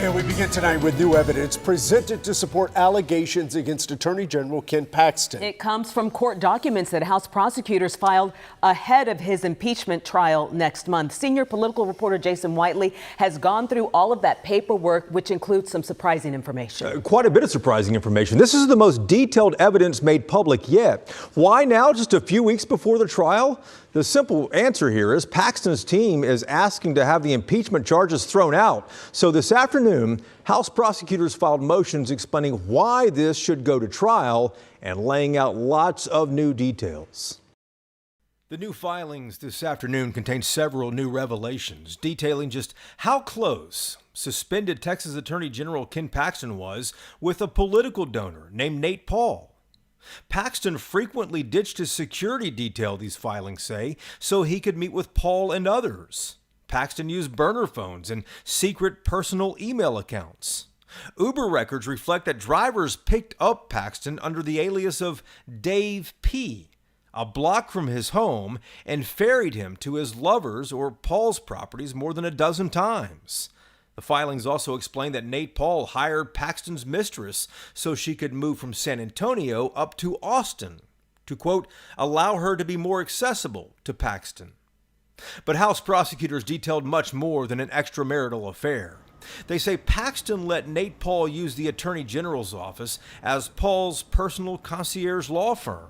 And we begin tonight with new evidence presented to support allegations against Attorney General Ken Paxton. It comes from court documents that House prosecutors filed ahead of his impeachment trial next month. Senior political reporter Jason Whiteley has gone through all of that paperwork, which includes some surprising information. Quite a bit of surprising information. This is the most detailed evidence made public yet. Why now, just a few weeks before the trial? The simple answer here is Paxton's team is asking to have the impeachment charges thrown out. So this afternoon, House prosecutors filed motions explaining why this should go to trial and laying out lots of new details. The new filings this afternoon contain several new revelations detailing just how close suspended Texas Attorney General Ken Paxton was with a political donor named Nate Paul. Paxton frequently ditched his security detail, these filings say, so he could meet with Paul and others. Paxton used burner phones and secret personal email accounts. Uber records reflect that drivers picked up Paxton under the alias of Dave P., a block from his home, and ferried him to his lover's or Paul's properties more than a dozen times. The filings also explain that Nate Paul hired Paxton's mistress so she could move from San Antonio up to Austin to, quote, allow her to be more accessible to Paxton. But House prosecutors detailed much more than an extramarital affair. They say Paxton let Nate Paul use the Attorney General's office as Paul's personal concierge law firm.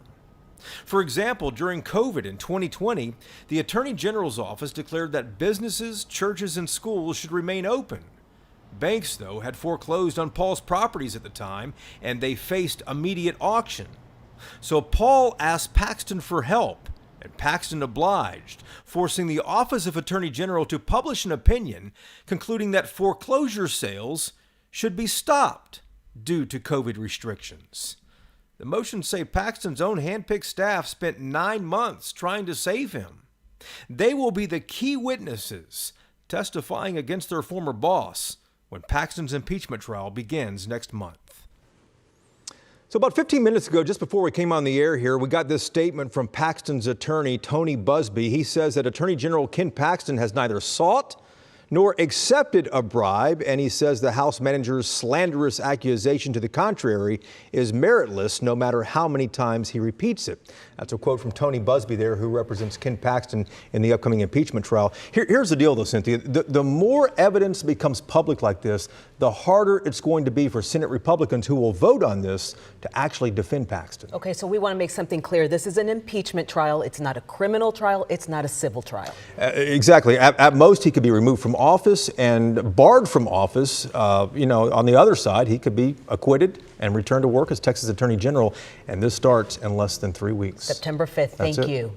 For example, during COVID in 2020, the Attorney General's office declared that businesses, churches, and schools should remain open. Banks, though, had foreclosed on Paul's properties at the time, and they faced immediate auction. So Paul asked Paxton for help, and Paxton obliged, forcing the Office of Attorney General to publish an opinion concluding that foreclosure sales should be stopped due to COVID restrictions. The motions say Paxton's own handpicked staff spent 9 months trying to save him. They will be the key witnesses testifying against their former boss when Paxton's impeachment trial begins next month. So about 15 minutes ago, just before we came on the air here, we got this statement from Paxton's attorney, Tony Busby. He says that Attorney General Ken Paxton has neither sought nor accepted a bribe, and he says the House manager's slanderous accusation to the contrary is meritless no matter how many times he repeats it. That's a quote from Tony Busby there, who represents Ken Paxton in the upcoming impeachment trial. Here's the deal, though, Cynthia. The more evidence becomes public like this, the harder it's going to be for Senate Republicans who will vote on this to actually defend Paxton. Okay, so we want to make something clear. This is an impeachment trial. It's not a criminal trial. It's not a civil trial. Exactly. At most, he could be removed from office and barred from office. On the other side, he could be acquitted and returned to work as Texas Attorney General. And this starts in less than 3 weeks. September 5th. Thank you.